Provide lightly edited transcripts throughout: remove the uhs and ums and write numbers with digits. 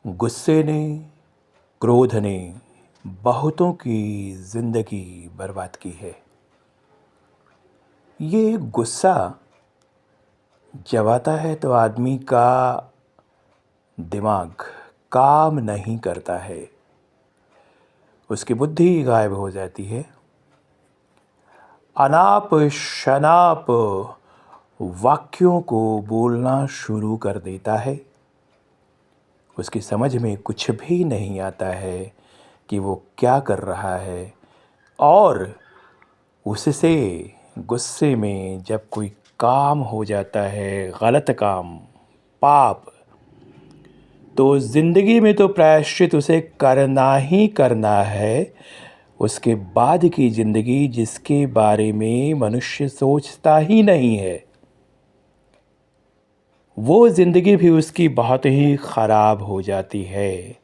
गुस्से ने, क्रोध ने बहुतों की ज़िंदगी बर्बाद की है। ये गुस्सा जब आता है तो आदमी का दिमाग काम नहीं करता है, उसकी बुद्धि गायब हो जाती है। अनाप शनाप वाक्यों को बोलना शुरू कर देता है। उसकी समझ में कुछ भी नहीं आता है कि वो क्या कर रहा है, और उससे गुस्से में जब कोई काम हो जाता है, गलत काम, पाप, तो ज़िंदगी में तो प्रायश्चित उसे करना ही करना है। उसके बाद की ज़िंदगी जिसके बारे में मनुष्य सोचता ही नहीं है, वो ज़िंदगी भी उसकी बहुत ही ख़राब हो जाती है।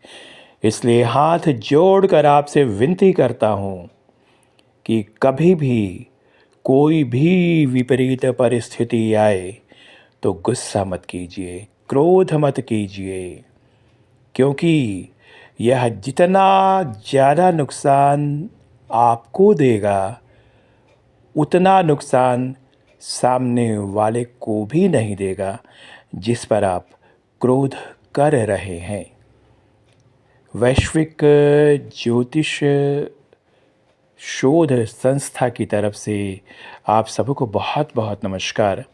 इसलिए हाथ जोड़कर आपसे विनती करता हूँ कि कभी भी कोई भी विपरीत परिस्थिति आए तो गुस्सा मत कीजिए, क्रोध मत कीजिए, क्योंकि यह जितना ज़्यादा नुकसान आपको देगा, उतना नुकसान सामने वाले को भी नहीं देगा जिस पर आप क्रोध कर रहे हैं। वैश्विक ज्योतिष शोध संस्था की तरफ से आप सबको बहुत बहुत नमस्कार।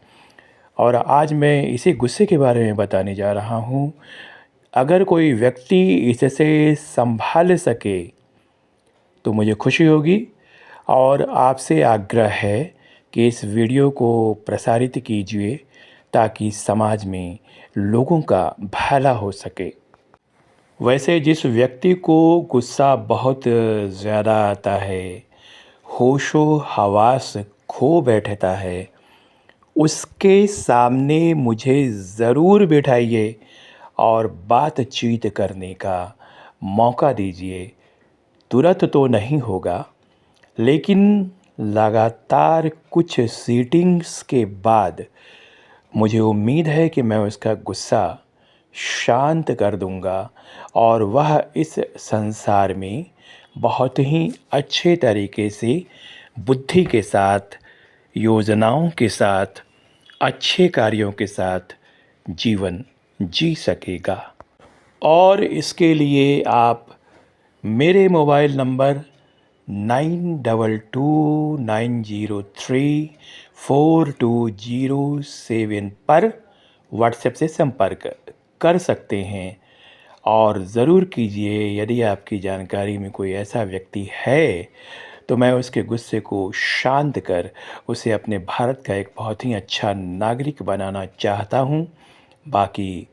और आज मैं इसी गुस्से के बारे में बताने जा रहा हूँ। अगर कोई व्यक्ति इससे संभाल सके तो मुझे खुशी होगी, और आपसे आग्रह है कि इस वीडियो को प्रसारित कीजिए ताकि समाज में लोगों का भला हो सके। वैसे जिस व्यक्ति को गुस्सा बहुत ज़्यादा आता है, होशो हवास खो बैठता है, उसके सामने मुझे ज़रूर बिठाइए और बातचीत करने का मौका दीजिए। तुरंत तो नहीं होगा, लेकिन लगातार कुछ सीटिंग्स के बाद मुझे उम्मीद है कि मैं उसका गुस्सा शांत कर दूंगा और वह इस संसार में बहुत ही अच्छे तरीके से, बुद्धि के साथ, योजनाओं के साथ, अच्छे कार्यों के साथ जीवन जी सकेगा। और इसके लिए आप मेरे मोबाइल नंबर 9229034207 पर व्हाट्सएप से संपर्क कर सकते हैं। और ज़रूर कीजिए, यदि आपकी जानकारी में कोई ऐसा व्यक्ति है तो मैं उसके गुस्से को शांत कर उसे अपने भारत का एक बहुत ही अच्छा नागरिक बनाना चाहता हूँ। बाकी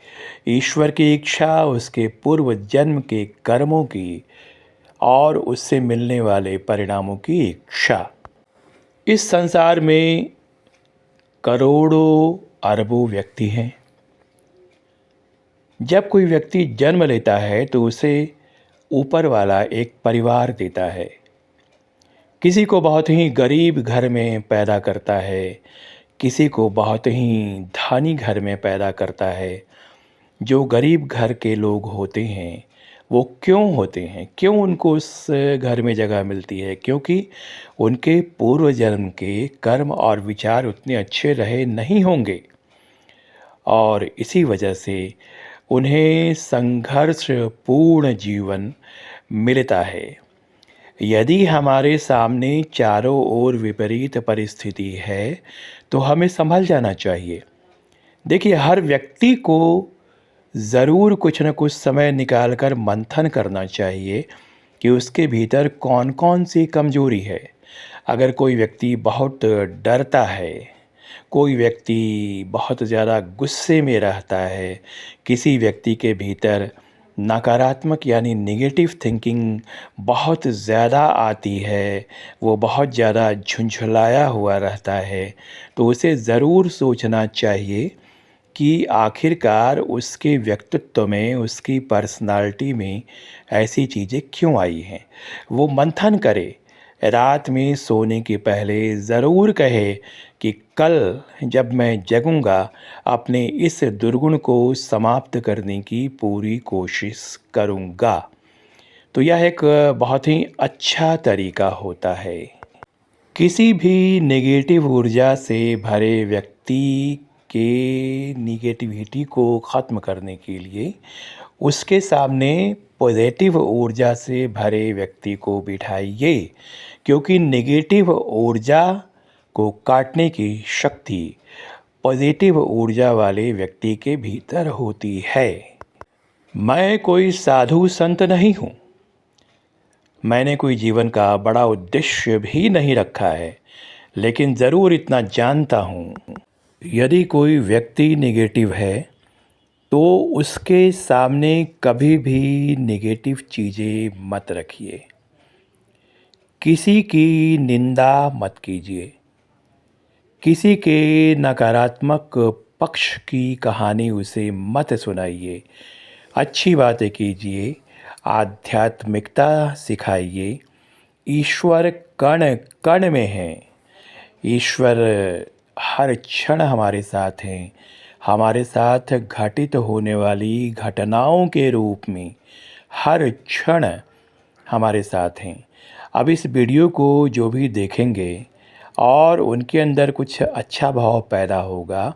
ईश्वर की इच्छा, उसके पूर्व जन्म के कर्मों की और उससे मिलने वाले परिणामों की इच्छा। इस संसार में करोड़ों अरबों व्यक्ति हैं। जब कोई व्यक्ति जन्म लेता है तो उसे ऊपर वाला एक परिवार देता है। किसी को बहुत ही गरीब घर में पैदा करता है, किसी को बहुत ही धनी घर में पैदा करता है। जो गरीब घर के लोग होते हैं वो क्यों होते हैं, क्यों उनको उस घर में जगह मिलती है? क्योंकि उनके पूर्व जन्म के कर्म और विचार उतने अच्छे रहे नहीं होंगे, और इसी वजह से उन्हें संघर्षपूर्ण जीवन मिलता है। यदि हमारे सामने चारों ओर विपरीत परिस्थिति है तो हमें संभल जाना चाहिए। देखिए, हर व्यक्ति को ज़रूर कुछ न कुछ समय निकाल कर मंथन करना चाहिए कि उसके भीतर कौन कौन सी कमजोरी है। अगर कोई व्यक्ति बहुत डरता है, कोई व्यक्ति बहुत ज़्यादा गुस्से में रहता है, किसी व्यक्ति के भीतर नकारात्मक यानी नेगेटिव थिंकिंग बहुत ज़्यादा आती है, वो बहुत ज़्यादा झुंझलाया हुआ रहता है, तो उसे ज़रूर सोचना चाहिए कि आखिरकार उसके व्यक्तित्व में, उसकी पर्सनालिटी में ऐसी चीज़ें क्यों आई हैं। वो मंथन करे। रात में सोने के पहले ज़रूर कहे कि कल जब मैं जगूँगा अपने इस दुर्गुण को समाप्त करने की पूरी कोशिश करूँगा। तो यह एक बहुत ही अच्छा तरीका होता है। किसी भी नेगेटिव ऊर्जा से भरे व्यक्ति के नेगेटिविटी को ख़त्म करने के लिए उसके सामने पॉजिटिव ऊर्जा से भरे व्यक्ति को बिठाइए, क्योंकि नेगेटिव ऊर्जा को काटने की शक्ति पॉजिटिव ऊर्जा वाले व्यक्ति के भीतर होती है। मैं कोई साधु संत नहीं हूँ। मैंने कोई जीवन का बड़ा उद्देश्य भी नहीं रखा है, लेकिन ज़रूर इतना जानता हूँ, यदि कोई व्यक्ति नेगेटिव है तो उसके सामने कभी भी नेगेटिव चीज़ें मत रखिए। किसी की निंदा मत कीजिए। किसी के नकारात्मक पक्ष की कहानी उसे मत सुनाइए। अच्छी बातें कीजिए, आध्यात्मिकता सिखाइए। ईश्वर कण कण में है। ईश्वर हर क्षण हमारे साथ हैं, हमारे साथ घटित होने वाली घटनाओं के रूप में हर क्षण हमारे साथ हैं। अब इस वीडियो को जो भी देखेंगे और उनके अंदर कुछ अच्छा भाव पैदा होगा,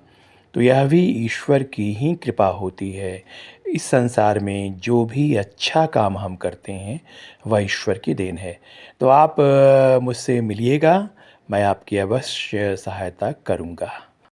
तो यह भी ईश्वर की ही कृपा होती है। इस संसार में जो भी अच्छा काम हम करते हैं वह ईश्वर की देन है। तो आप मुझसे मिलिएगा, मैं आपकी अवश्य सहायता करूँगा।